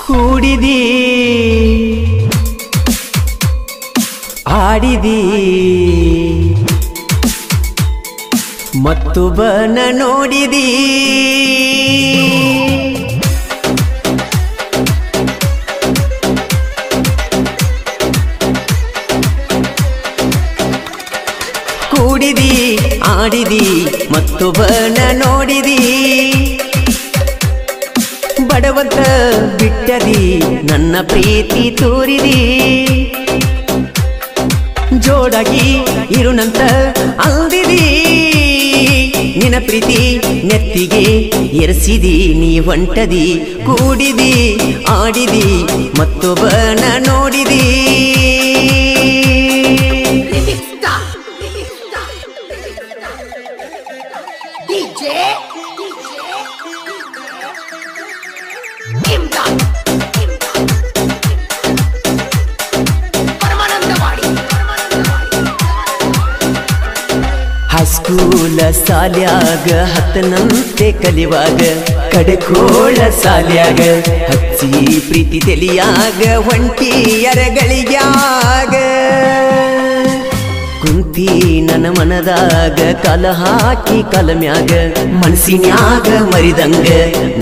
ಕೂಡಿದಿ ಆಡಿದಿ ಮತ್ತೊಬ್ಬನ ನೋಡಿದಿ ಕೂಡಿದಿ ಆಡಿದಿ ಮತ್ತೊಬ್ಬನ ನೋಡಿದಿ ಬಡವಂತ ಬಿಟ್ಟದಿ ನನ್ನ ಪ್ರೀತಿ ತೋರಿದಿ ಜೋಡಾಗಿ ಇರುನಂತ ಅಂದಿದಿ ನಿನ್ನ ಪ್ರೀತಿ ನೆತ್ತಿಗೆ ಎರಸಿದಿ ನೀ ಹೊಂಟದಿ ಕೂಡಿದಿ ಆಡಿದಿ ಮತ್ತೊಬ್ಬನ ನೋಡಿದಿ ಹೈಸ್ಕೂಲ ಸಾಲ್ಯಾಗ ಹತ್ತನಂತೆ ಕಲಿವಾಗ ಕಡೆಕೋಳ ಸಾಲ್ಯಾಗ ಹಚ್ಚಿ ಪ್ರೀತಿ ತೆಲಿಯಾಗ ಒಂಟಿಯರಗಳಿಗ್ಯಾಗ ಕುಂತಿ ನನ್ನ ಮನದಾಗ ಕಾಲ ಹಾಕಿ ಕಲಮ್ಯಾಗ ಮನಸ್ಸಿನ್ಯಾಗ ಮರಿದಂಗ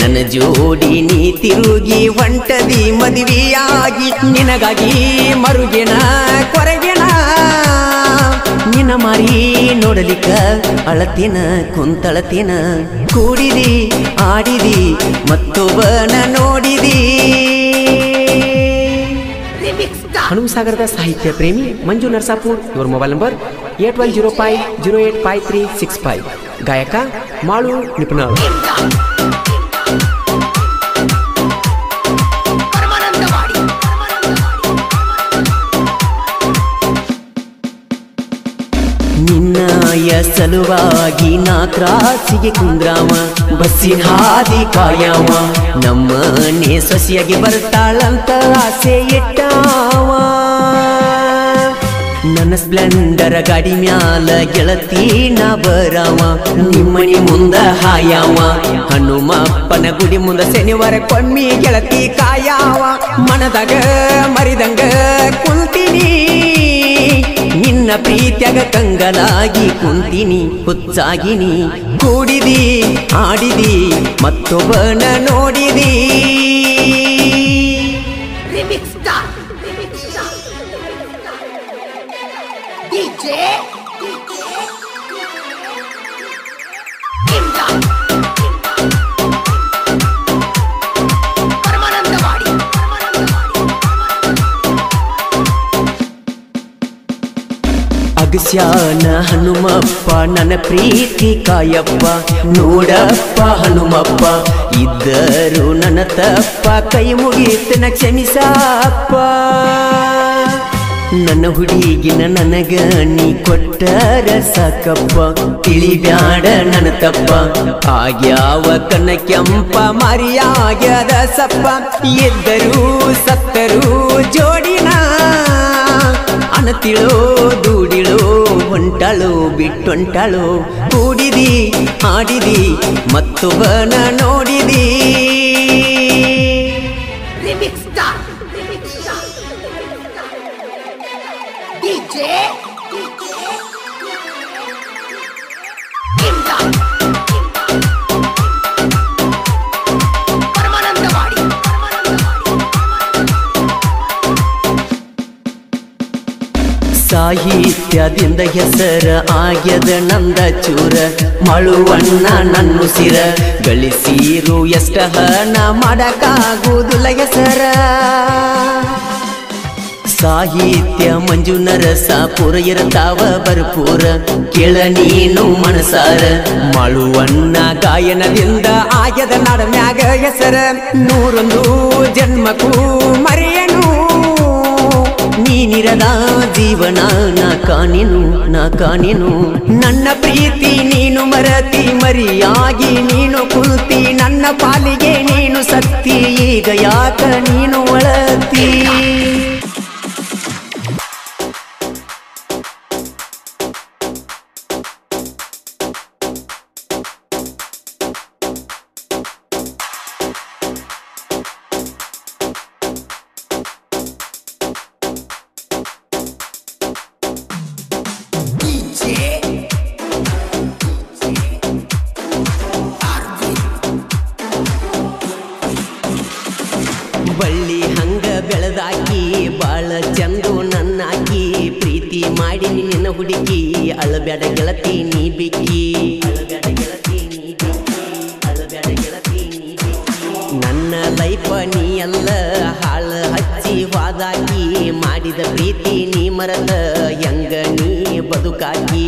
ನನ್ನ ಜೋಡಿ ನೀ ತಿರುಗಿ ಹೊಂಟದಿ ಮದುವೆಯಾಗಿ ನಿನಗಾಗಿ ಮರುಗೆನ ಕೊರಗೆನ ನಿನ್ನ ಮಾರಿ ನೋಡಲಿಕ್ಕ ಅಳತಿನ ಕುಂತಳತಿನ ಕೂಡಿದಿ ಆಡಿದಿ ಮತ್ತೊಬ್ಬನ ನೋಡಿದಿ ಹನುಮಸಾಗರದ ಸಾಹಿತ್ಯ ಪ್ರೇಮಿ ಮಂಜು ನರಸಾಪುರ್ ಇವರ ಮೊಬೈಲ್ ನಂಬರ್ 8105085365 ಗಾಯಕ ಮಾಳು ನಿಪುಣರು ನಿನ್ನಯ ಸಲುವಾಗಿ ನಾ ತ್ರಾಸಿಗೆ ಕುಂದ್ರಾಮ ಬಸ್ಸಿನ ಹಾದಿ ಕಾಯವ ನಮ್ಮನೆ ಸೊಸಿಯಾಗಿ ಬರ್ತಾಳಂತ ಆಸೆ ಇಟ್ಟಾವ ನನ್ನ ಸ್ಪ್ಲೆಂಡರ್ ಗಾಡಿ ಮ್ಯಾಲ ಗೆಳತಿ ನಾ ಬರಾವ ನಿಮ್ಮನಿ ಮುಂದ ಹಾಯವ ಹನುಮಪ್ಪನ ಗುಡಿ ಮುಂದ ಶನಿವಾರ ಕೊಮ್ಮಿ ಗೆಳತಿ ಕಾಯವ ಮನದಾಗ ಮರಿದಂಗ ಕುಂತಿನಿ ನಿನ್ನ ಪ್ರೀತ್ಯಾಗ ಕಂಗಲಾಗಿ ಕುಂತಿನಿ ಹುಚ್ಚಾಗಿನಿ ಕೂಡಿದಿ ಆಡಿದಿ ಮತ್ತೊಬ್ಬನ ನೋಡಿದಿ ಅಗಸ್ಯಾನ ಹನುಮಪ್ಪ ನನ್ನ ಪ್ರೀತಿ ಕಾಯಪ್ಪ ನೋಡಪ್ಪ ಹನುಮಪ್ಪ ಇದ್ದರು ನನ್ನ ತಪ್ಪ ಕೈ ಮುಗಿತನ ಕ್ಷಮಿಸಪ್ಪ ನನ್ನ ಹುಡುಗಿನ ನನಗ ನೀ ಕೊಟ್ಟರ ಸಾಕಪ್ಪ ತಿಳಿಬ್ಯಾಡ ನನ್ನ ತಪ್ಪ ಆಗ್ಯಾವ ಕನ್ನ ಕೆಂಪ ಮರಿಯಾಗ್ಯದ ಸಪ್ಪ ಎದ್ದರು ಸತ್ತರು ಜೋಡಿನ ಅನತಿಳೋ ದೂಡಿಳೋ ಹೊಂಟಾಳೋ ಬಿಟ್ಟೊಂಟಾಳೋ ಕೂಡಿದಿ ಆಡಿದಿ ಮತ್ತೊಬ್ಬನ ನೋಡಿದಿ ಸಾಹಿತ್ಯದಿಂದ ಹೆಸರ ಆಗ್ಯದ ನಂದ ಚೂರ ಮಳುವಣ್ಣ ನನ್ನುಸಿರ ಗಳಿಸಿರು ಎಷ್ಟ ಹಣ ಮಾಡಕ್ಕಾಗುವುದಿಲ್ಲ ಹೆಸರ ಸಾಹಿತ್ಯ ಮಂಜು ನರಸಾಪುರ ಇರತಾವ ಬರ್ಪೂರ ಕೇಳ ನೀನು ಮನಸಾರ ಮಳುವಣ್ಣ ಗಾಯನದಿಂದ ಆಗ್ಯದ ನಡಮ್ಯಾಗ ಹೆಸರ 101 ಜನ್ಮಕ್ಕೂ ಮರೆಯನು ನೀನಿರದ ಜೀವನ ನಾ ಕಾಣಿನು ನನ್ನ ಪ್ರೀತಿ ನೀನು ಮರತಿ ಮರಿಯಾಗಿ ನೀನು ಕುಂತಿ ನನ್ನ ಪಾಲಿಗೆ ನೀನು ಸತ್ತಿ ಈಗ ಯಾಕ ನೀನು ಒಳತಿ ಬಳ್ಳಿ ಹಂಗ ಬೆಳೆದಾಕಿ ಬಾಳ ಚಂದು ನನ್ನಾಕಿ ಪ್ರೀತಿ ಮಾಡಿ ನಿನ್ನ ಹುಡುಕಿ ಅಳಬ್ಯಾಡ ಗೆಳತಿ ನೀ ಬಿಕ್ಕಿ ನನ್ನ ಲೈಫ ನೀ ಎಲ್ಲ ಹಾಳ ಹಚ್ಚಿ ವಾದಾಕಿ ಮಾಡಿದ ಪ್ರೀತಿ ನೀ ಮರದ ಹೆಂಗ ನೀ ಬದುಕಾಕಿ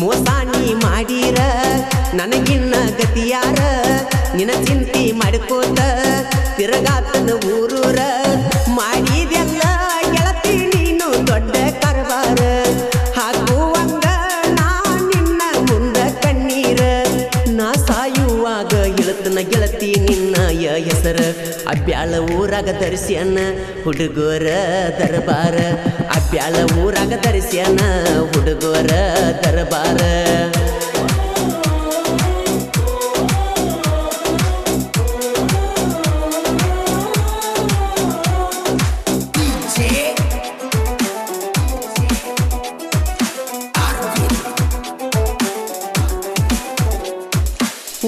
ಮೋಸ ನೀ ಮಾಡಿರ ನನಗಿನ್ನ ಗತಿಯಾರ ನಿನ್ನ ಚಿಂತಿ ಮಾಡ್ಕೋತ ತಿರಗಾತನ ಊರೂರ ಮಾಡಿದೆಲ್ಲ ಗೆಳತಿ ನೀನು ದೊಡ್ಡ ಕರಬಾರ ಹಾಕುವಂಗ ನಾ ನಿನ್ನ ಮುಂದ ಕಣ್ಣೀರ ನಾ ಸಾಯುವಾಗ ಇಳತನ ಗೆಳತಿ ನಿನ್ನ ಹೆಸರ ಅಬ್ಯಾಳ ಊರಾಗ ಧರಿಸ್ಯಾನ ಹುಡುಗೋರ ದರಬಾರ ಅಬ್ಯಾಳ ಊರಾಗ ಧರಿಸ್ಯಾನ ಹುಡುಗೋರ ದರಬಾರ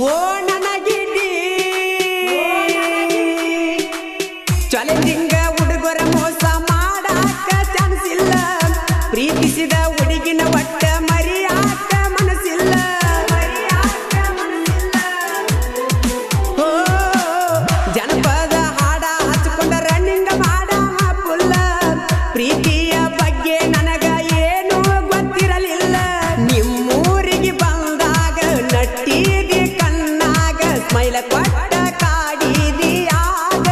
ಓ ನನಗಿಡಿ ಚಾಲೆಂಜಿಂಗ ಹುಡುಗರ ಮೋಸ ಮಾಡಾಕ ಚಾನ್ಸ್ ಇಲ್ಲ ಪ್ರೀತಿಸಿದ ಹುಡುಗಿನ ಒಟ್ಟ ಮರಿಯಾಕ ಮನಸ್ಸಿಲ್ಲ ಓ ಜನಪದ ಹಾಡ ಹಚ್ಕೊಂಡ ರನ್ನಿಂಗ ಮಾಡ ಪುಲ್ಲ ಪ್ರೀತಿಯ ಬಗ್ಗೆ ನನಗ ಏನು ಗೊತ್ತಿರಲಿಲ್ಲ ನಿಮ್ಮೂರಿಗೆ ಬಂದಾಗ ನಟ್ಟಿದಿ ಸ್ಮೈಲ ಕೊಟ್ಟ ಕಾಡಿದಿಯಾಗ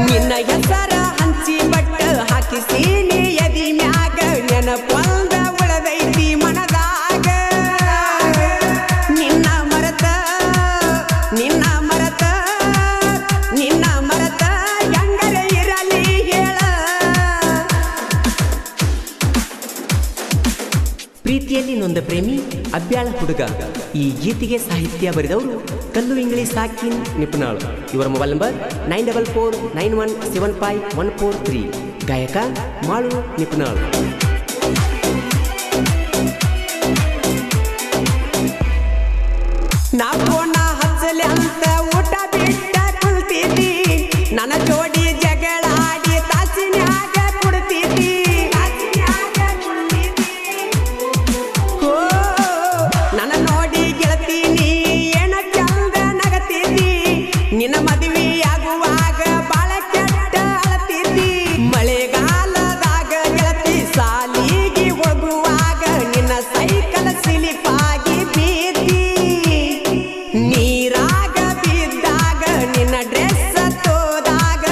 ನಿನ್ನ ಹೆಸರ ಹಂಚಿ ಬಟ್ಟ ಹಾಕಿಸಿ ನೀ ಎದಿ ಮ್ಯಾಗ ನೆನಪೊಂದ ಉಳದೈತಿ ಮನದಾಗ ನಿನ್ನ ಮರತ ನಿನ್ನ ಮರತ ನಿನ್ನ ಮರತ ಹೆಂಗರೆ ಇರಲಿ ಹೇಳ ಪ್ರೀತಿಯಲ್ಲಿ ನೊಂದ ಪ್ರೇಮಿ ಅಬ್ಯಾಳ ಹುಡುಗ ಈ ಗೀತೆಗೆ ಸಾಹಿತ್ಯ ಬರೆದವರು ಕಲ್ಲು ಇಂಗ್ಲಿಷ್ ಸಾಕಿನ್ ನಿಪುಣಾಳ್ ಇವರ ಮೊಬೈಲ್ ನಂಬರ್ 9449175143 ಗಾಯಕ ಮಾಳು ನಿಪುಣಾಳ್ ನಾ ಫೋನ ಹಚ್ಚಲಿ ಅಂತ ಊಟ ಬಿಟ್ಟ ಕುಳ್ತಿದ್ದಿ ನನ್ನ ಜೋಡಿ ಜಗಳಾಡಿ ತಾಸಿನ್ಯಾಗ ಕುಡ್ತಿದ್ದಿ ನನ್ನ ನೋಡಿ ಗೆಳತೀನಿ ಏನ ಚಂದ ನಗತಿದ್ದಿ ನಿನ್ನ ಮದುವೆಯಾಗುವಾಗ ಬಾಳ ಕೆಟ್ಟ ಅಳತಿದ್ದಿ ಮಳೆಗಾಲದಾಗ ಗೆಳತಿ ಸಾಲಿಗೆ ಹೋಗುವಾಗ ನಿನ್ನ ಸೈಕಲ್ ಸಿಲಿಪಾಗಿ ಬಿದ್ದಿ ನೀರಾಗ ಬಿದ್ದಾಗ ನಿನ್ನ ಡ್ರೆಸ್ ತೋದಾಗ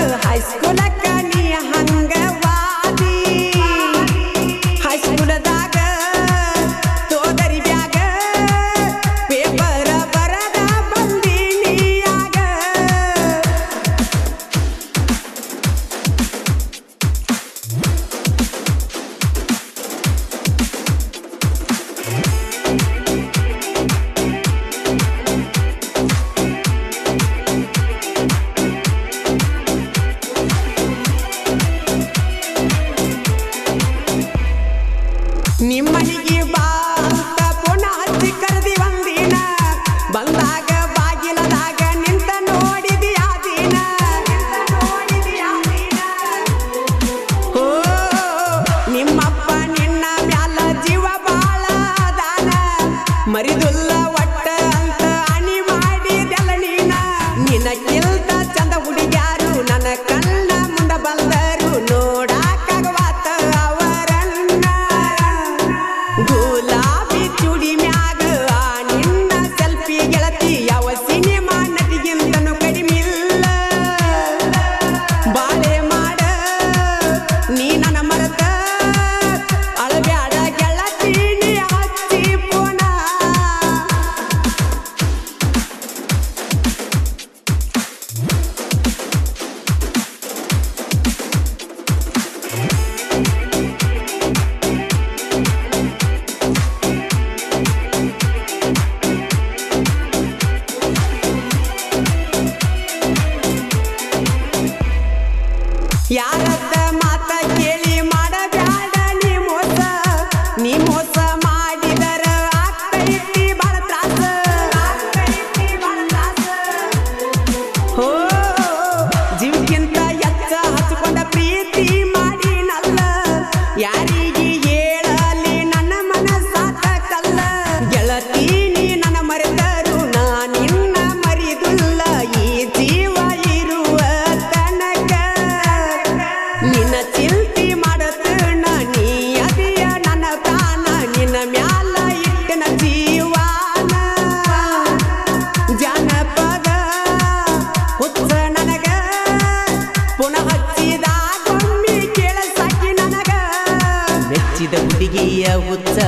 ಹುಡುಗಿಯ ಹುಚ್ಚ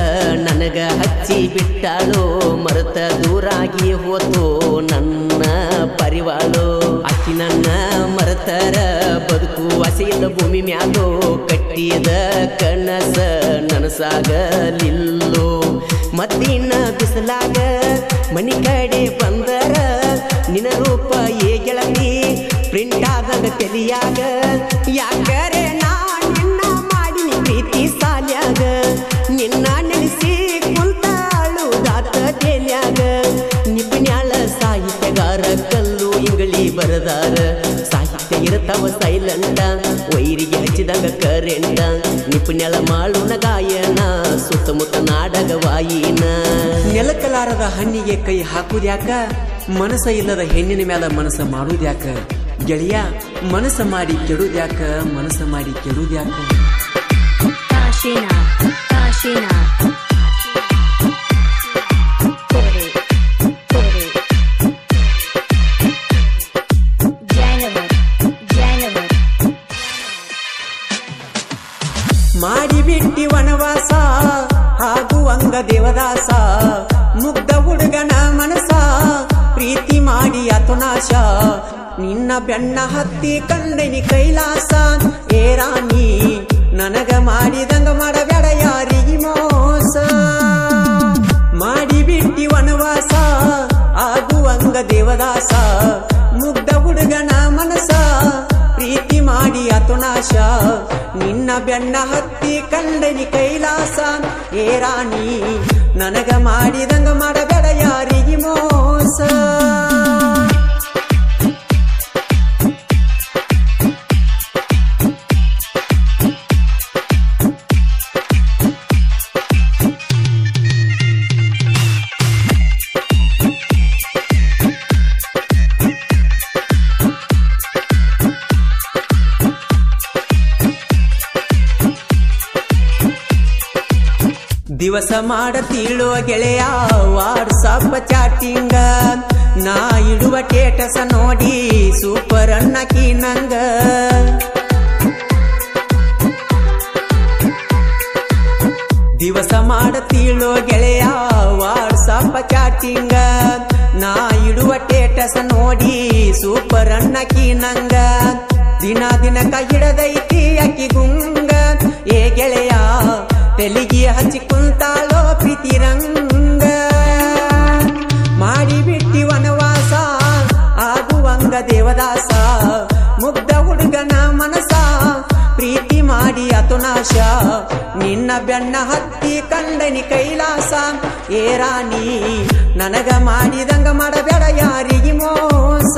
ನನಗ ಹಚ್ಚಿ ಬಿಟ್ಟಾಳೋ ಮರೆತ ದೂರಾಗಿ ಹೋತೋ ನನ್ನ ಪರಿವಾಳು ಅಕ್ಕಿ ನನ್ನ ಮರೆತರ ಬದುಕು ಹಸಿದ ಭೂಮಿ ಮ್ಯಾಲೋ ಕಟ್ಟಿದ ಕನಸ ನನಸಾಗಲಿಲ್ಲೋ ಮತ್ತಿನ ಬಿಸಲಾಗ ಮನಿ ಕಡೆ ಬಂದರ ನಿನ್ನ ರೂಪ ಏ ಗೆಳತಿ ಪ್ರಿಂಟ್ ಆದಂಗ ತೆಲಿಯಾಗ ಯಾಕರೆ ನಾ ನಿನ್ನ ಮಾಡಿನಿ ಪ್ರೀತಿ ಸಾಲ್ಯಾಗ ನಿನ್ನ ನೆನೆಸಿ ಕುಂತಾಳುದಾತ ತೆಲ್ಯಾಗ ನಿಪುಣ್ಯಾಳ ಸಾಹಿತ್ಯಗಾರ ಕಲ್ಲು ಇಂಗಳಿ ಬರದಾರ ಸಾಹಿತ್ಯ ಇರತಾವ ಸೈಲೆಂಟ ವೈರಿಗೆ ಹಚ್ಚಿದಾಗ ಕರೆಂಟ ನಿಪುಣ್ಯಾಳ ಮಾಳುನ ಗಾಯನ ಸುತ್ತಮುತ್ತ ನಾಡಗ ವಾಯಿನ ನೆಲಕಲಾರದ ಹಣ್ಣಿಗೆ ಕೈ ಹಾಕುದ್ಯಾಕ ಮನಸ್ಸ ಇಲ್ಲದ ಹೆಣ್ಣಿನ ಮ್ಯಾಲ ಮನಸ್ಸ ಮಾಡುದ್ಯಾಕ ಗೆಳೆಯ ಮನಸ್ಸ ಮಾಡಿ ಕೆಡುದ್ಯಾಕ ಮನಸ್ಸ ಮಾಡಿ ಕೆಡುದ್ಯಾಕ ಮಾಡಿಬಿಟ್ಟಿ ವನವಾಸ ಹಾಗೂ ಅಂಗ ದೇವದಾಸ ಮುಗ್ಧ ಹುಡುಗನ ಮನಸ ಪ್ರೀತಿ ಮಾಡಿ ಅತುನಾಶ ನಿನ್ನ ಬೆನ್ನ ಹತ್ತಿ ಕಂಡನಿ ಕೈಲಾಸ ಏ ರಾಣಿ ನನಗ ಮಾಡಿದಂಗ ಮಾಡಬೇಡ ಯಾರಿಗೆ ಮೋಸ ಮಾಡಿಬಿಟ್ಟಿ ವನವಾಸ ಹಾಗೂ ಅಂಗ ದೇವದಾಸ ಮುಗ್ಧ ಹುಡುಗನ ಮನಸ ಪ್ರೀತಿ ಮಾಡಿ ಅತುನಾಶ ನಿನ್ನ ಬೆನ್ನ ಹತ್ತಿ ಕಂಡನಿ ಕೈಲಾಸ ಏ ರಾಣಿ ನನಗ ಮಾಡಿದಂಗ ಮಾಡಬೇಡ ಯಾರಿಗೆ ಮೋಸ ದಿವಸ ಮಾಡತೀಳೋ ಗೆಳೆಯ ವಾಟ್ಸಪ್ ಚಾಟಿಂಗ ನಾ ಇಡುವ ಟೇಟಸ ನೋಡಿ ಸೂಪರ್ ಅನ್ನಕಿ ನಂಗ ದಿವಸ ಮಾಡತೀಳೋ ಗೆಳೆಯ ವಾಟ್ಸಪ್ ಚಾಟಿಂಗ ನಾ ಇಡುವ ಟೇಟಸ ನೋಡಿ ಸೂಪರ್ ಅನ್ನಕಿ ನಂಗ ದಿನ ದಿನಕ ಹಿಡದೈತಿ ಅಕ್ಕಿ ಗುಂಗ ಏ ಗೆಳೆಯ ತೆಲಿಗೆ ಹಚ್ಚಿ ಕುಂತಾಳೋ ಪ್ರೀತಿ ರಂಗ ಮಾಡಿಬಿಟ್ಟಿ ವನವಾಸ ಆಗುವಂಗ ದೇವದಾಸ ಮುಗ್ಧ ಹುಡುಗನ ಮನಸ ಪ್ರೀತಿ ಮಾಡಿ ಅತುನಾಶ ನಿನ್ನ ಬೆನ್ನ ಹತ್ತಿ ಕಂಡನಿ ಕೈಲಾಸ ಏ ರಾಣಿ ನನಗ ಮಾಡಿದಂಗ ಮಾಡಬೇಡ ಯಾರಿಗೆ ಮೋಸ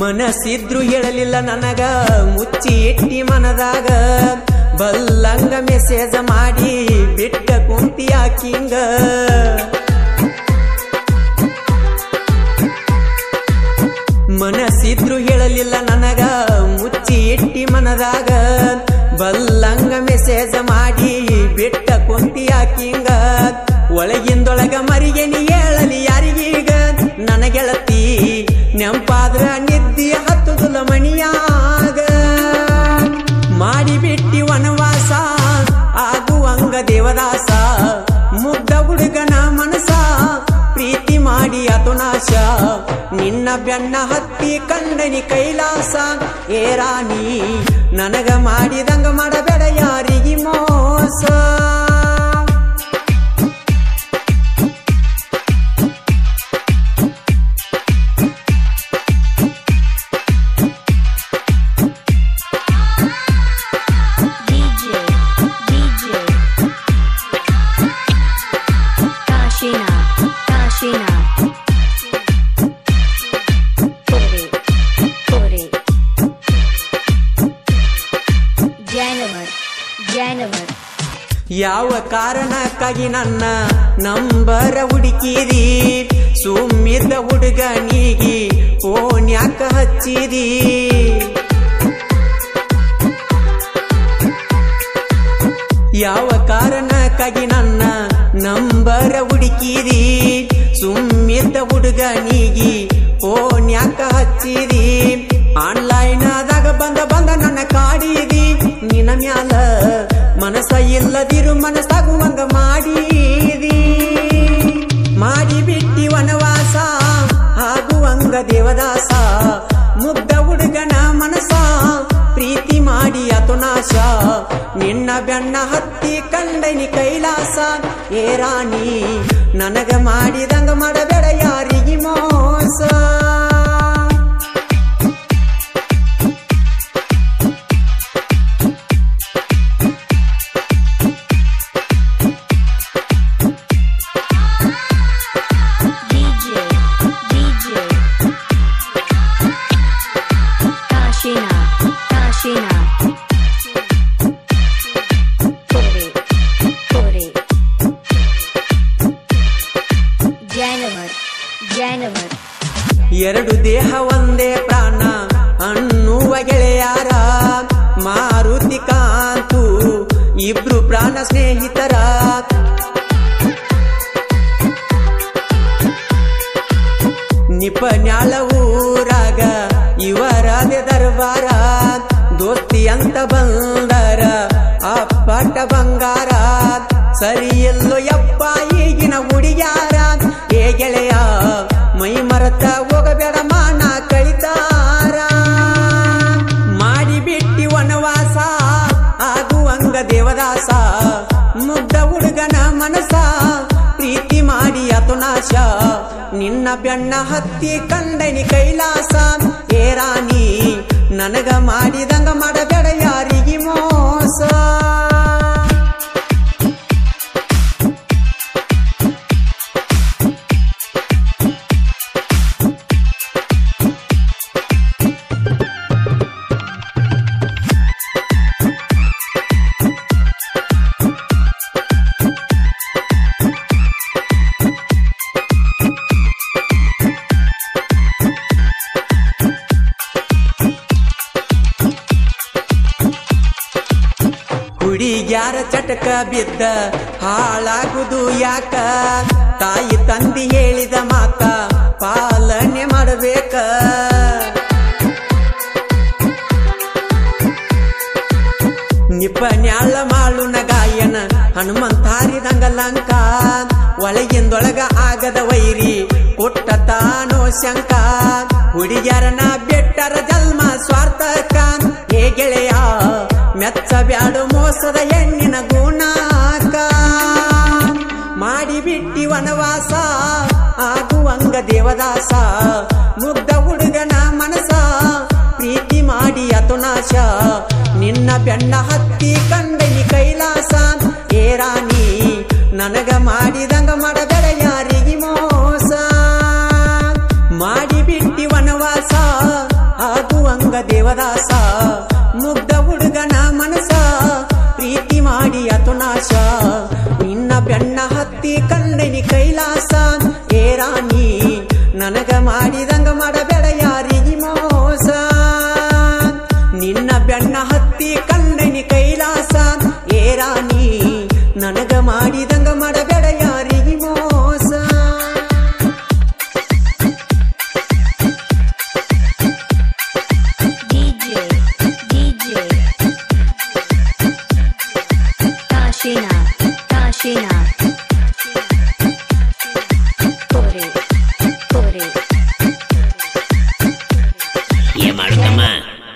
ಮನಸ್ಸಿದ್ರು ಹೇಳಲಿಲ್ಲ ನನಗ ಮುಚ್ಚಿ ಇಟ್ಟಿ ಮನದಾಗ ಬಲ್ಲಂಗ ಮೆಸೇಜ ಮಾಡಿ ಬಿಟ್ಟ ಕುಂತಿಯಾಕಿಂಗ ಮನಸ್ಸಿದ್ರು ಹೇಳಲಿಲ್ಲ ನನಗ ಮುಚ್ಚಿ ಇಟ್ಟಿ ಮನದಾಗ ಬಲ್ಲಂಗ ಮೆಸೇಜ ಮಾಡಿ ಬಿಟ್ಟ ಕುಂತಿಯಾಕಿಂಗ ಒಳಗಿಂದೊಳಗ ಮರಿಗೆ ನೀ ಹೇಳಲಿ ಯಾರಿಗೀಗ ನನ್ನ ಗೆಳತಿ ನೆಂಪಾದ್ರ ನಿದ್ದಿ ಹತ್ತುದುಲ ಮಣಿಯಾಗ ಮಾಡಿಬಿಟ್ಟಿ ವನವಾಸ ಆಗುವಂಗ ದೇವದಾಸ ಮುಗ್ಧ ಹುಡುಗನ ಮನಸ ಪ್ರೀತಿ ಮಾಡಿ ಅತುನಾಶ ನಿನ್ನ ಬೆನ್ನ ಹತ್ತಿ ಕಂಡನಿ ಕೈಲಾಸ ಏ ರಾಣಿ ನನಗ ಮಾಡಿದಂಗ ಮಾಡಬೇಡ ಯಾರಿಗೆ ಮೋಸ ಯಾವ ಕಾರಣಕ್ಕಾಗಿ ನನ್ನ ನಂಬರ ಹುಡುಕಿದಿ ಸುಮ್ಮಿದ್ದ ಹುಡುಗನಿಗೆ ಫೋನ್ ಯಾಕ ಹಚ್ಚಿದಿ ಯಾವ ಕಾರಣಕ್ಕಾಗಿ ನನ್ನ ನಂಬರ ಹುಡುಕಿದಿ ಸುಮ್ಮಿದ್ದ ಹುಡುಗನಿಗೆ ಫೋನ್ ಯಾಕ ಹಚ್ಚಿದಿ ಆನ್ಲೈನದಾಗ ಬಂದ ನನ್ನ ಕಾಡಿದಿ ನಿನ್ನ ಮ್ಯಾಲ ಮನಸ ಇಲ್ಲದಿರು ಮನಸ್ಸಾಗುವಂಗ ಮಾಡಿ ಬಿಟ್ಟಿ ವನವಾಸ ಆಗುವಂಗ ದೇವದಾಸ ಮುಗ್ಧ ಹುಡುಗನ ಮನಸ ಪ್ರೀತಿ ಮಾಡಿ ಅತುನಾಶ ನಿನ್ನ ಬೆನ್ನ ಹತ್ತಿ ಕಂಡನಿ ಕೈಲಾಸ ಏ ರಾಣಿ ನನಗ ಮಾಡಿದಂಗ ಮಾಡಬೇಡ ಯಾರಿಗೆ ಮೋಸ ಎರಡು ದೇಹ ಒಂದೇ ಪ್ರಾಣ ಅನ್ನುವ ಗೆಳೆಯಾರ ಮಾರುತಿ ಕಾಂತು ಇಬ್ರು ಪ್ರಾಣ ಸ್ನೇಹಿತರ ನಿಪನ್ಯಾಳ ಊರಾಗ ಇವರದೆ ದರ್ಬಾರ ದೋಸ್ತಿ ಅಂತ ಬಂದರ ಅಪ್ಪಟ ಬಂಗಾರ ಸರಿ ಎಲ್ಲೋ ಯಪ್ಪ ಈಗಿನ ಹುಡುಗ್ಯಾರ ಏ ಗೆಳೆಯ ಮೈ ಮರತ ಹೋಗಬೇಡ ಮಾನ ಕಳಿತಾರ ಮಾಡಿಬಿಟ್ಟಿ ವನವಾಸ ಆಗುವಂಗ ದೇವದಾಸ ಮುಗ್ಧ ಹುಡುಗನ ಮನಸ ಪ್ರೀತಿ ಮಾಡಿ ಅತುನಾಶ ನಿನ್ನ ಬೆನ್ನ ಹತ್ತಿ ಕಂಡನಿ ಕೈಲಾಸ ಏ ರಾಣಿ ನನಗ ಮಾಡಿದಂಗ ಮಾಡಬೇಡ ಯಾರಿಗೆ ಮೋಸ ಹುಡುಗ್ಯಾರ ಚಟಕ ಬಿದ್ದ ಹಾಳಾಗುದು ಯಾಕ ತಾಯಿ ತಂದಿ ಹೇಳಿದ ಮಾತ ಪಾಲನೆ ಮಾಡಬೇಕ ನಿಪನ್ಯಾಳ ಮಾಳುನ ಗಾಯನ ಹನುಮಂತಾರಿದಂಗ ಲಂಕ ಒಳಗಿಂದೊಳಗ ಆಗದ ವೈರಿ ಕೊಟ್ಟ ತಾನೋ ಶಂಕ ಹುಡುಗ್ಯಾರನ ಬೆಟ್ಟರ ಜನ್ಮ ಸ್ವಾರ್ಥಕ ಹೇ ಗೆಳೆಯ ಮೆಚ್ಚ ಬ್ಯಾಡು ಮೋಸದ ಹೆಣ್ಣಿನ ಗುಣಾಕ ಮಾಡಿಬಿಟ್ಟಿ ವನವಾಸ ಆಗುವಂಗ ದೇವದಾಸ ಮುಗ್ಧ ಹುಡುಗನ ಮನಸ ಪ್ರೀತಿ ಮಾಡಿ ಅತುನಾಶ ನಿನ್ನ ಬೆನ್ನ ಹತ್ತಿ ಕಂಡನಿ ಕೈಲಾಸ ಏ ರಾಣಿ ನನಗ ಮಾಡಿದಂಗ ಮಾಡಬೇಡ ಯಾರಿಗೆ ಮೋಸ ಮಾಡಿಬಿಟ್ಟಿ ವನವಾಸ ಆಗುವಂಗ ದೇವದಾಸ ಮುಗ್ಧ ಹುಡುಗನ ಮನಸ ಪ್ರೀತಿ ಮಾಡಿ ಅತುನಾಶ ನಿನ್ನ ಬೆನ್ನ ಹತ್ತಿ ಕಂಡನಿ ಕೈಲಾಸ ಏ ರಾಣಿ ನನಗ ಮಾಡಿದಂಗ ಮಾಡಬೇಡ ಯಾರಿಗೆ ಮೋಸ ನಿನ್ನ ಬೆನ್ನ ಹತ್ತಿ ಕಂಡನಿ ಕೈಲಾಸ ಏ ರಾಣಿ ನನಗ ಮಾಡಿದಂಗ ಮಾಡಬೇಡ ಯಾರಿಗೆ ಮೋಸ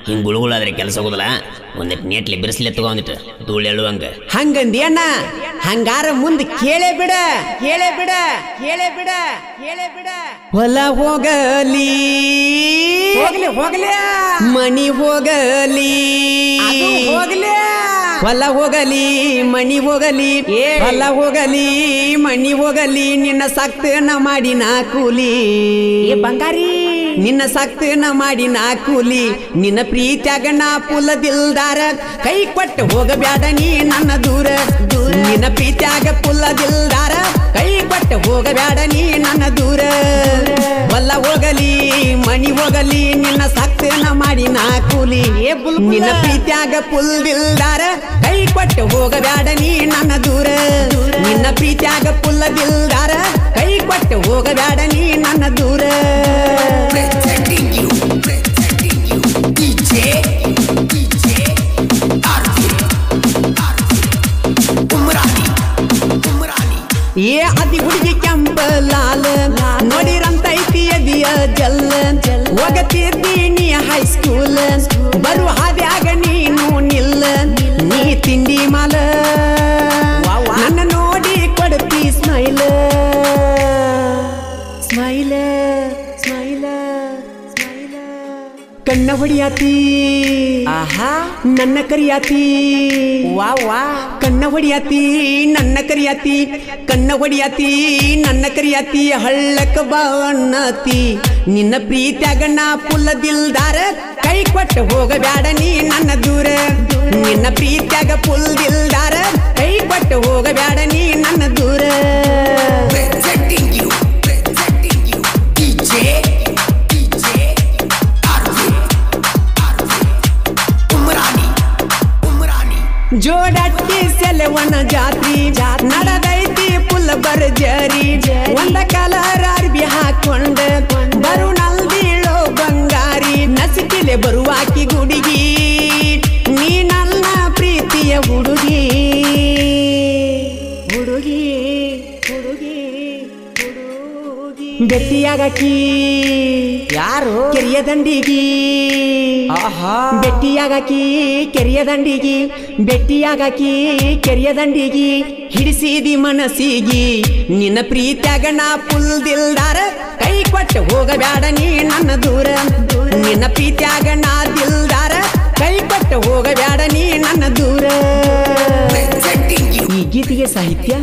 ಹಿಂಗ್ ಗುಳುಗುಳಾದ್ರೆ ಕೆಲಸ ಹೋಗುದಲ್ಲ ಒಂದಿಟ್ಟು ನೇಟ್ಲಿ ಬಿರ್ಸ್ಲೆ ತಗೊಂಡಿಟ್ಟು ಧೂಳು ಹೇಳುವಂಗ ಹಂಗಂದಿ ಅಣ್ಣ ಹಂಗಾರ ಮುಂದೆ ಕೇಳೇ ಬಿಡ ಹೊಲ ಹೋಗಲಿ ಮಣಿ ಹೋಗಲಿ ಹೊಲ ಹೋಗಲಿ ಮಣಿ ಹೋಗಲಿ ಹೊಲ ಹೋಗಲಿ ಮಣಿ ಹೋಗಲಿ ನಿನ್ನ ಸಕ್ತನ ಮಾಡಿ ನಾ ಕೂಲಿ ಬಂಗಾರಿ ನಿನ್ನ ಸಕ್ತನ ಮಾಡಿ ನಾ ಕೂಲಿ ನಿನ್ನ ಪ್ರೀತ್ಯಾಗ ನಾ ಪುಲ್ಲದಿಲ್ದಾರ ಕೈ ಕೊಟ್ಟು ಹೋಗಬ್ಯಾಡ ನೀ ನನ್ನ ದೂರ ನಿನ್ನ ಪ್ರೀತ್ಯಾಗ ಪುಲ್ಲದಿಲ್ದಾರ ಕೈ ಕೊಟ್ಟು ಹೋಗಬ್ಯಾಡ ನೀ ನನ್ನ ದೂರ ಹೊಲ ಹೋಗಲಿ ಮನಿ ಹೋಗಲಿ ನಿನ್ನ ಸಕ್ತನ ಮಾಡಿ ನಾ ಕೂಲಿ ನಿನ್ನ ಪ್ರೀತ್ಯಾಗ ಪುಲ್ದಿಲ್ದಾರ ಕೈ ಕೊಟ್ಟು ಹೋಗಬ್ಯಾಡ ನೀ ನನ್ನ ದೂರ ನಿನ್ನ ಪ್ರೀತ್ಯಾಗ ಪುಲ್ಲದಿಲ್ದಾರ ಕೈ ಕೊಟ್ಟು ಹೋಗಬ್ಯಾಡ ನೀ ನನ್ನ ದೂರ ಏ ಅದಿ ಹುಡುಗಿ ಕೆಂಪ ಲಾಲ ನೋಡಿರಂತೈತಿ ಅದಿಯ ಜಲ್ಲ ಹೋಗತಿದ್ದೀನಿ ಹೈಸ್ಕೂಲ್ ಬರುವ ಹಾದ್ಯಾಗ ನೀನು ನಿಲ್ಲ ನೀ ತಿಂಡಿ ಮಾಲ ನನ್ನ ನೋಡಿ ಕೊಡ್ತಿ ಸ್ಮೈಲ್ ಸ್ಮೈಲ್ ಸ್ಮೈಲ್ ಸ್ಮೈಲ್ ಕಣ್ಣ ಹೊಡಿಯಾತಿ ಆಹಾ ನನ್ನ ಕರಿಯಾತಿ ವಾ ವಾ ಕಣ್ಣ ಹೊಡಿಯಾತಿ ನನ್ನ ಕರಿಯಾತಿ ಕಣ್ಣ ಹೊಡಿಯಾತಿ ನನ್ನ ಕರಿಯಾತಿ ಹಳ್ಳಕ್ಕ ಬಾವಣ್ಣತಿ ನಿನ್ನ ಪ್ರೀತ್ಯಾಗ ನಾ ಪುಲ್ಲದಿಲ್ದಾರ ಕೈ ಕೊಟ್ಟು ಹೋಗಬ್ಯಾಡ ನೀ ನನ್ನ ದೂರ ನಿನ್ನ ಪ್ರೀತ್ಯಾಗ ಪುಲ್ದಿಲ್ದಾರ ಕೈ ಕೊಟ್ಟು ಹೋಗಬ್ಯಾಡ ನೀ ನನ್ನ ದೂರ ಜೋಡಟ್ಟಿ ಸೆಲೆವನ ಜಾತ್ರಿ ನಡೆದೈತಿ ಪುಲ್ ಬರ್ಜರಿ ಒಂದ ಕಲರ್ ಅರ್ಬಿ ಹಾಕೊಂಡ ಬರು ನಲ್ದಿಳೋ ಬಂಗಾರಿ ನಸಿಕಿಲೆ ಬರುವಾಕಿ ಗುಡಿಗಿ ನೀ ನನ್ನ ಪ್ರೀತಿಯ ಹುಡುಗಿ ಹುಡುಗಿ ಹುಡುಗಿ ಹುಡುಗಿ ಬೆಟ್ಟಿಯಾಗಕಿ ಯಾರು ಕೆರಿಯ ದಂಡಿಗಿ ಬೆಟ್ಟಿಯಾಗಕಿ ಕೆರಿಯ ದಂಡಿಗಿ ಬೆಟ್ಟಿಯಾಗಕಿ ಕೆರಿಯ ದಂಡಿಗಿ ಹಿಡಿಸಿದಿ ಮನಸ್ಸಿಗಿ ನಿನ್ನ ಪ್ರೀತ್ಯಾಗ ನಾ ಪುಲ್ದಿಲ್ದಾರ ಕೈ ಕೊಟ್ಟು ಹೋಗಬ್ಯಾಡ ನೀ ನನ್ನ ದೂರ ನಿನ್ನ ಪ್ರೀತ್ಯಾಗ ನಾ ದಿಲ್ದಾರ ಕೈ ಕೊಟ್ಟು ಹೋಗಬ್ಯಾಡ ನೀ ನನ್ನ ದೂರ ಈ ಗೀತೆಗೆ ಸಾಹಿತ್ಯ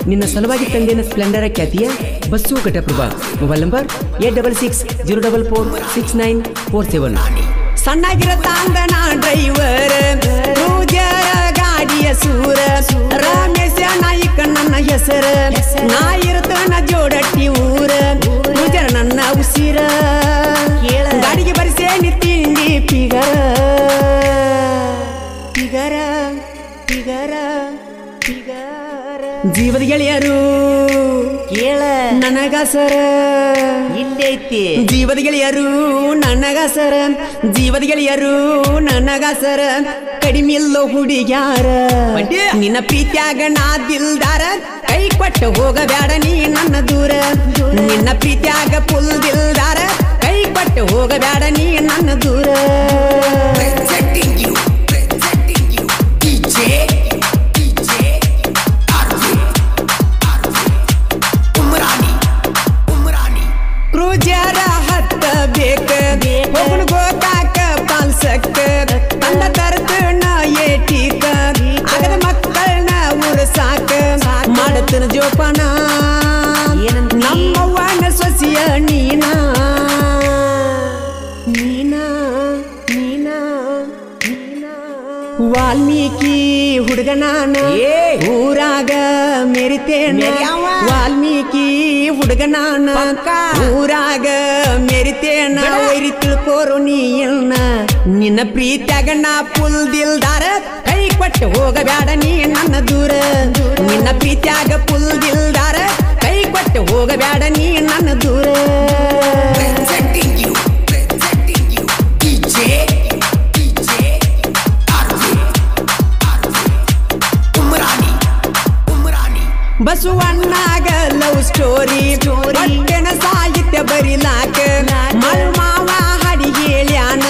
ನಿನ್ನ ಸಲುವಾಗಿ ತಂದೇನ ಸ್ಪ್ಲೆಂಡರ ಖ್ಯಾತಿಯ ಬಸ್ಸು ಘಟಪ್ರಭಾ ಮೊಬೈಲ್ ನಂಬರ್ 8660446947 ಸಣ್ಣಗಿರ ತಾಂದನ ಡ್ರೈವರ್ ಕ್ರೂಜರ ಗಾಡಿಯ ಸೂರ ರಮೇಶ ನಾಯ್ಕ ನನ್ನ ಹೆಸರ ನಾ ಇರ್ತನ ಜೋಡಟ್ಟಿ ಊರ ಕ್ರೂಜರ ನನ್ನ ಉಸಿರ ಗಾಡಿಗೆ ಬರಿಸೇನಿ ತಿಂಡಿ ಪಿಗರ ಪಿಗರ ಪಿಗರ ಪಿಗರ ಜೀವದ ಗೆಳೆಯರು ಕೇಳ ನನಗಸರ ಇಲ್ಲೈತಿ ಜೀವದ ಗೆಳೆಯರು ನನಗಸರ ಜೀವದ ಗೆಳೆಯರು ನನಗಸರ ಕಡಿಮಿಲ್ಲೋ ಹುಡುಗ್ಯಾರ ನಿನ್ನ ಪ್ರೀತ್ಯಾಗ ನಾ ದಿಲ್ದಾರ ಕೈ ಕೊಟ್ಟು ಹೋಗಬ್ಯಾಡ ನೀ ನನ್ನ ದೂರ ನಿನ್ನ ಪ್ರೀತ್ಯಾಗ ಪುಲ್ದಿಲ್ದಾರ ಕೈ ಕೊಟ್ಟು ಹೋಗಬ್ಯಾಡ ನೀ ನನ್ನ ದೂರ ಕ್ರೂಜರ ಹತ್ತ ಬೇಕ ಹೋಗಣ ಗೋಕಾಕ ಪಾಲ್ಸಕ್ಕ ತಂದ ತರ್ತನ ಏಟಿಕ ಆಗದ ಮಕ್ಕಳನ್ನ ಉರಸಾಕ ಮಾಡತನ ಜೋಪಾನ ನಮ್ಮವ್ವನ ಸೊಸಿಯ ನೀನಾ ನೀನಾ ನೀನಾ ವಾಲ್ಮೀಕಿ ಹುಡುಗನಾನ ಊರಾಗ ಮೆರಿತೇನ ವಾಲ್ಮೀಕಿ ಹುಡುಗನಾನ ಊರಾಗ ಮೆರಿತೇನ ವೈರಿ ತಿಳ್ಕೋರು ನೀಯನ್ನ ನಿನ್ನ ಪ್ರೀತ್ಯಾಗ ನಾ ಪುಲ್ದಿಲ್ದಾರ ಕೈ ಕೊಟ್ಟು ಹೋಗಬ್ಯಾಡ ನೀ ನನ್ನ ದೂರ ನಿನ್ನ ಪ್ರೀತ್ಯಾಗ ಪುಲ್ದಿಲ್ದಾರ ಕೈ ಕೊಟ್ಟು ಹೋಗಬ್ಯಾಡ ನೀ ನನ್ನ ದೂರ ಬಸವಣ್ಣಾಗ ಲವ್ ಸ್ಟೋರಿ ಒಟ್ಟೆನ ಸಾಹಿತ್ಯ ಬರಿಲಾಕ ಮಳು ಮಾವ ಹಡಿ ಹೇಳ್ಯಾನ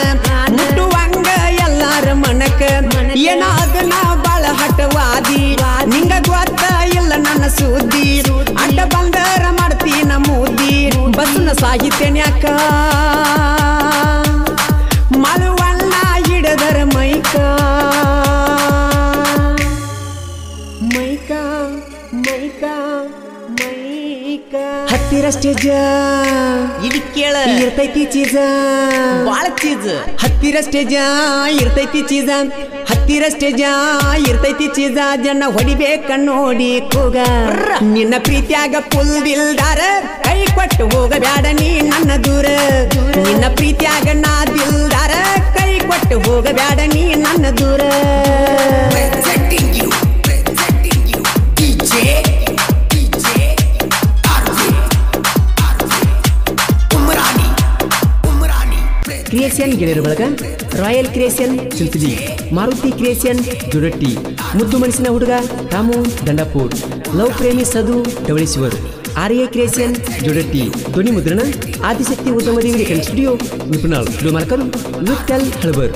ಮುಟ್ಟುವಂಗ ಎಲ್ಲಾರ ಮನಕ ಏನ ಅದನ್ನ ಬಾಳ ಹಠವಾದಿ ನಿಂಗ ಗೊತ್ತ ಇಲ್ಲ ನನ್ನ ಸುದ್ದಿ ಅಡ್ಡ ಬಂದರ ಮಾಡ್ತೀನ ಮುದ್ದಿ ಬಸವನ ಸಾಹಿತ್ಯನ್ಯಾಕ ಮಳುವಣ್ಣ ಹಿಡದರ ಮೈಕ ಮೈಕ ಮೈಕ ಮೈಕ ಹತ್ತಿರ ಹತ್ತಿರ ಸ್ಟೇಜ್ ಇಲ್ಲಿ ಕೇಳ ಇರ್ತೈತಿ ಚೀಜ ಬಾಳ ಚೀಸ್ ಹತ್ತಿರ ಸ್ಟೇಜ ಇರ್ತೈತಿ ಚೀಜ ಹತ್ತಿರ ಸ್ಟೇಜ ಇರ್ತೈತಿ ಚೀಜ ಜನ ಹೊಡಿಬೇಕ ನೋಡಿ ಕೂಗ ನಿನ್ನ ಪ್ರೀತಿಯಾಗ ಫುಲ್ ದಿಲ್ದಾರ ಕೈ ಕೊಟ್ಟು ಹೋಗಬ್ಯಾಡ ನೀ ನನ್ನ ದೂರ ನಿನ್ನ ಪ್ರೀತಿಯಾಗ ನಾ ದಿಲ್ದಾರ ಕೈ ಕೊಟ್ಟು ಹೋಗಬ್ಯಾಡ ನೀ ನನ್ನ ದೂರ ಕ್ರಿಯೇಷನ್ ಗೆಳೆಯರ ಬಳಗ ರಾಯಲ್ ಕ್ರಿಯೇಷನ್ ಚಿಲ್ಪಿಲಿ ಮಾರುತಿ ಕ್ರಿಯೇಷನ್ ಜುಡಟ್ಟಿ ಮುದ್ದು ಮನಸ್ಸಿನ ಹುಡುಗ ರಾಮು ದಂಡಪುರ್ ಲವ್ ಪ್ರೇಮಿ ಸದು ಡವಳೇಶ್ವರ್ ಆರ್ಯ ಕ್ರಿಯೇಷನ್ ಜುಡಟ್ಟಿ ಧ್ವನಿ ಮುದ್ರಣ ಆದಿಶಕ್ತಿ ಉತ್ತಮ ದೇವಿ ಸ್ಟುಡಿಯೋ ನಿಪುಣಾಳ್ ಮಾಲಕರು ವಿಠಲ್ ಹಳಬರ್